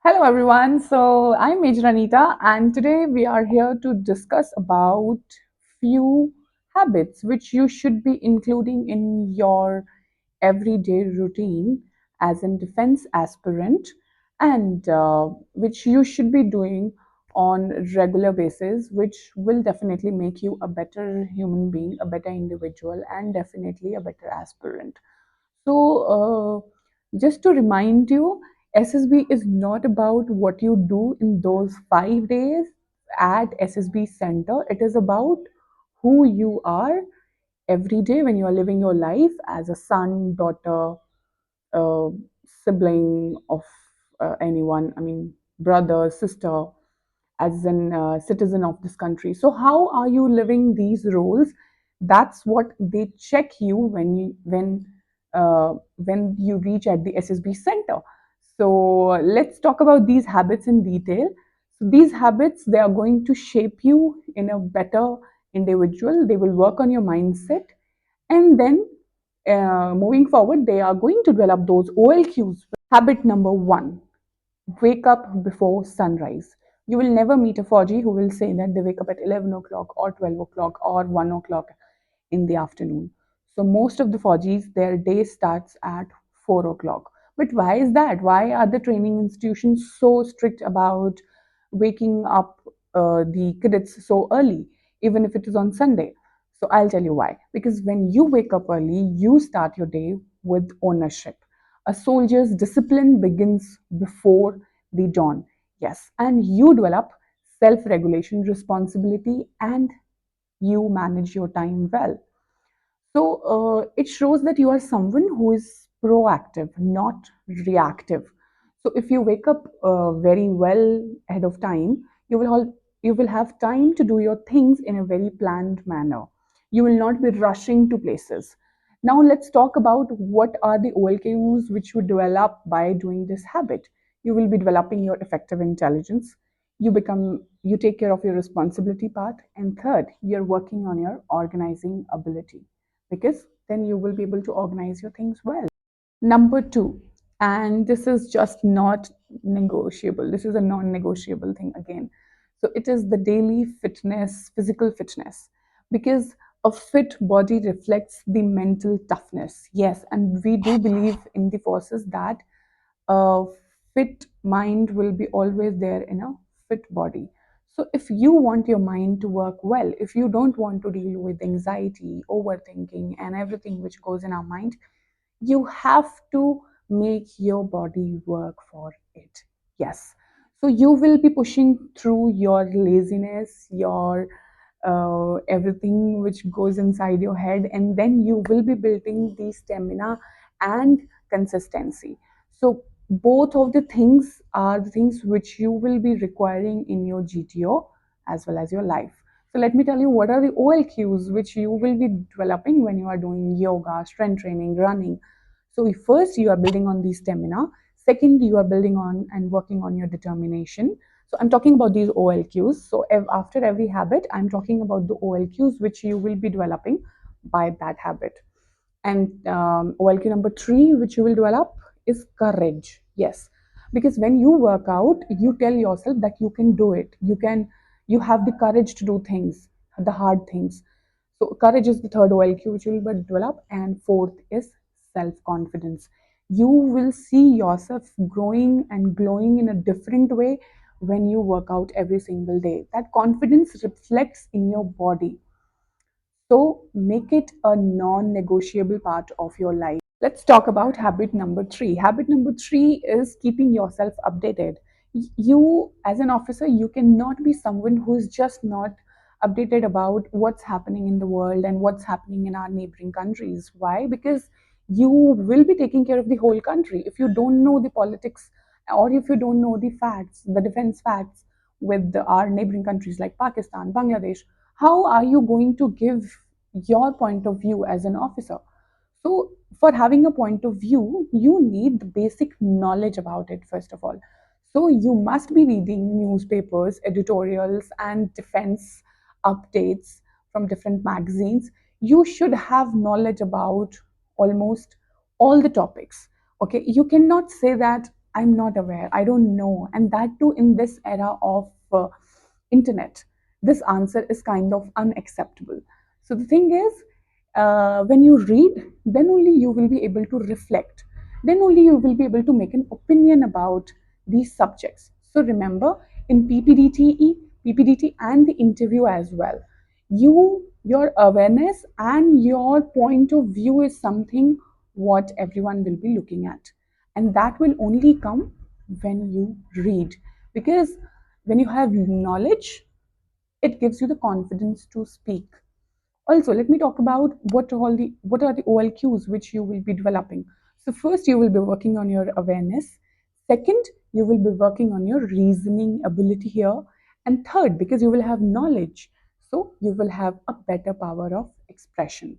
Hello everyone. So I'm Major Anita and today we are here to discuss about few habits which you should be including in your everyday routine as a defense aspirant and which you should be doing on regular basis, which will definitely make you a better human being, a better individual, and definitely a better aspirant. Just to remind you, SSB is not about what you do in those 5 days at SSB center. It is about who you are every day when you are living your life as a son, daughter, uh, sibling of anyone, I mean, brother, sister, as an citizen of this country. So, how are you living these roles? That's what they check you when you reach at the SSB center. So, let's talk about these habits in detail. So, these habits they are going to shape you in a better individual. They will work on your mindset, and then moving forward, they are going to develop those OLQs. Habit number one: wake up before sunrise. You will never meet a Fauji who will say that they wake up at 11 o'clock or 12 o'clock or 1 o'clock in the afternoon. So most of the Faujis, their day starts at 4 o'clock. But why is that? Why are the training institutions so strict about waking up the cadets so early, even if it is on Sunday? So I'll tell you why. Because when you wake up early, you start your day with ownership. A soldier's discipline begins before the dawn. Yes, and you develop self regulation, responsibility, and you manage your time well. So it shows that you are someone who is proactive, not reactive. So if you wake up very well ahead of time, you will have time to do your things in a very planned manner. You will not be rushing to places. Now let's talk about what are the OLQs which you develop by doing this habit. You will be developing your effective intelligence. You take care of your responsibility part, and third, you're working on your organizing ability because then you will be able to organize your things well. Number two, and this is just not negotiable, this is a non negotiable thing again. So, it is the daily fitness, physical fitness, because a fit body reflects the mental toughness. Yes, and we do believe in the forces that a fit mind will be always there in a fit body. So, if you want your mind to work well, if you don't want to deal with anxiety, overthinking, and everything which goes in our mind, you have to make your body work for it. Yes. So, you will be pushing through your laziness, your everything which goes inside your head, and then you will be building the stamina and consistency. So both of the things are the things which you will be requiring in your GTO as well as your life. So let me tell you what are the OLQs which you will be developing when you are doing yoga, strength training, running. So first you are building on the stamina. Second, you are building on and working on your determination. So I'm talking about these OLQs. So after every habit, I'm talking about the OLQs which you will be developing by that habit. And OLQ number three, which you will develop, is courage. Yes, because when you work out, you tell yourself that you can do it. You have the courage to do things, the hard things. So courage is the third OLQ which you will develop, and fourth is self-confidence. You will see yourself growing and glowing in a different way when you work out every single day. That confidence reflects in your body. So make it a non negotiable part of your life. Let's talk about habit number three. Habit number three is keeping yourself updated. You, as an officer, you cannot be someone who is just not updated about what's happening in the world and what's happening in our neighboring countries. Why? Because you will be taking care of the whole country. If you don't know the politics or if you don't know the facts, the defense facts with our neighboring countries like Pakistan, Bangladesh, how are you going to give your point of view as an officer? So, for having a point of view, you need the basic knowledge about it, first of all. So, you must be reading newspapers, editorials, and defense updates from different magazines. You should have knowledge about almost all the topics. Okay, you cannot say that I'm not aware, I don't know. And that too in this era of internet, this answer is kind of unacceptable. So the thing is, when you read, then only you will be able to reflect, then only you will be able to make an opinion about these subjects. So remember, in PPDT and the interview as well, your awareness and your point of view is something what everyone will be looking at, and that will only come when you read, because when you have knowledge, it gives you the confidence to speak. Also, let me talk about what are the OLQs which you will be developing. So first, you will be working on your awareness. Second, you will be working on your reasoning ability here. And third, because you will have knowledge, so you will have a better power of expression.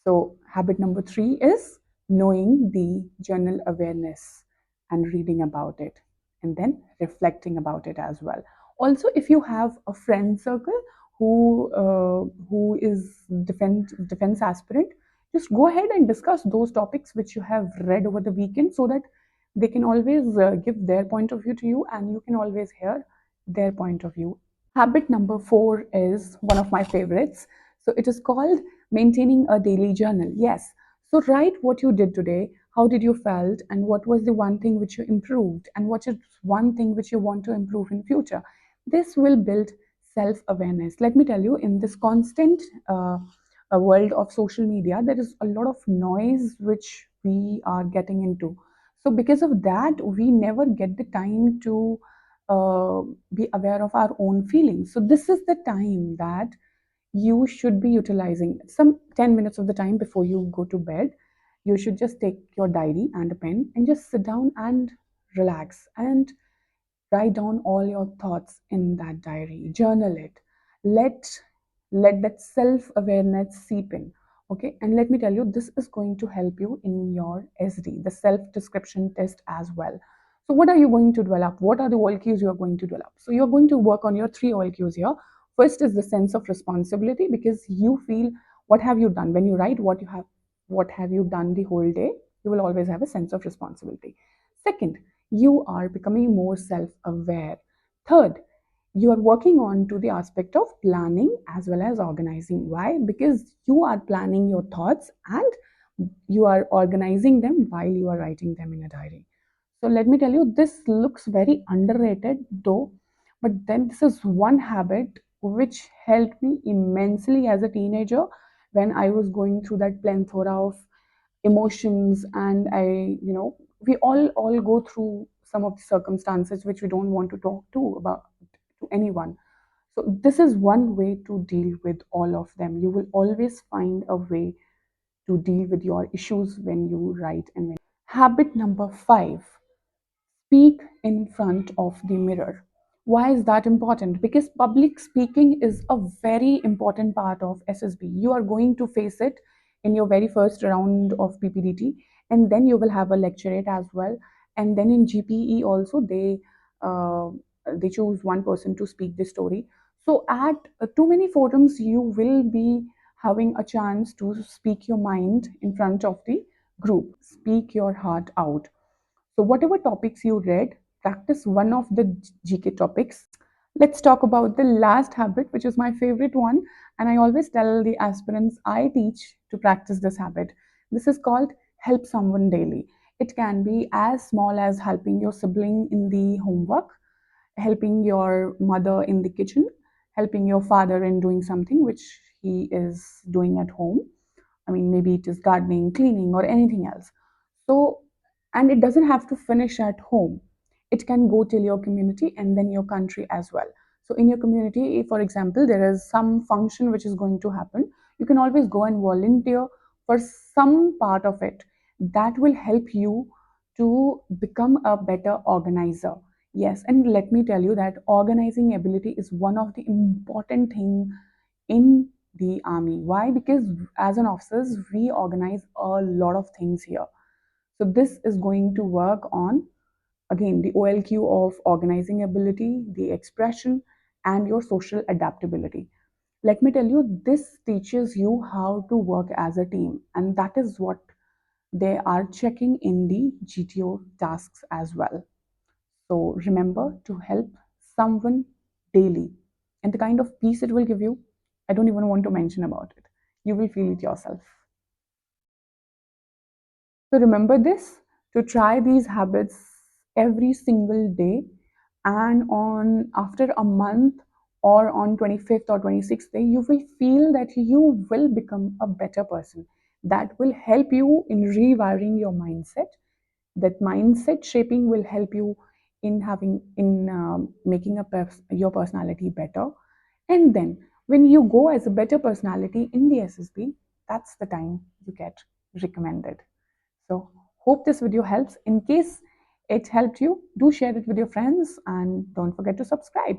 So, habit number 3 is knowing the general awareness and reading about it, and then reflecting about it as well. Also, if you have a friend circle who is defense aspirant, just go ahead and discuss those topics which you have read over the weekend, so that they can always give their point of view to you, and you can always hear their point of view. Habit number 4 is one of my favorites. So it is called maintaining a daily journal. Yes. So write what you did today, how did you felt, and what was the one thing which you improved, and what is one thing which you want to improve in future. This will build self-awareness. Let me tell you, in this constant world of social media, there is a lot of noise which we are getting into. So because of that, we never get the time to uh, be aware of our own feelings. So this is the time that you should be utilizing. Some 10 minutes of the time before you go to bed, you should just take your diary and a pen and just sit down and relax and write down all your thoughts in that diary, journal it, let let that self awareness seep in. Okay, and let me tell you, this is going to help you in your SD, the self description test as well. So what are you going to develop? What are the OLQs you are going to develop? So you're going to work on your 3 OLQs here. First is the sense of responsibility, because you feel, what have you done? When you write what have you done the whole day, you will always have a sense of responsibility. Second, you are becoming more self-aware. Third, you are working on to the aspect of planning as well as organizing. Why? Because you are planning your thoughts and you are organizing them while you are writing them in a diary. So let me tell you, this looks very underrated though, but then this is one habit which helped me immensely as a teenager when I was going through that plethora of emotions. And we all go through some of the circumstances which we don't want to talk to about to anyone. So this is one way to deal with all of them. You will always find a way to deal with your issues when you write. And when habit number 5, speak in front of the mirror. Why is that important? Because public speaking is a very important part of SSB. You are going to face it in your very first round of PPDT, and then you will have a lecturate as well. And then in GPE also, they choose one person to speak the story. So at too many forums, you will be having a chance to speak your mind in front of the group. Speak your heart out. So, whatever topics you read, practice one of the GK topics. Let's talk about the last habit, which is my favorite one. And I always tell the aspirants I teach to practice this habit. This is called help someone daily. It can be as small as helping your sibling in the homework, helping your mother in the kitchen, helping your father in doing something which he is doing at home. I mean, maybe it is gardening, cleaning, or anything else. So, and it doesn't have to finish at home. It can go till your community and then your country as well. So, in your community, if, for example, there is some function which is going to happen, you can always go and volunteer for some part of it. That will help you to become a better organizer. Yes, and let me tell you that organizing ability is one of the important thing in the army. Why? Because as an officers, we organize a lot of things here. So this is going to work on, again, the OLQ of organizing ability, the expression, and your social adaptability. Let me tell you, this teaches you how to work as a team, and that is what they are checking in the GTO tasks as well. So remember to help someone daily. And the kind of peace it will give you, I don't even want to mention about it. You will feel it yourself. So remember this, to try these habits every single day, and on after a month or on 25th or 26th day, you will feel that you will become a better person. That will help you in rewiring your mindset. That mindset shaping will help you in having in making your personality better. And then when you go as a better personality in the SSB, that's the time you get recommended. So hope this video helps. In case it helped you, do share it with your friends and don't forget to subscribe.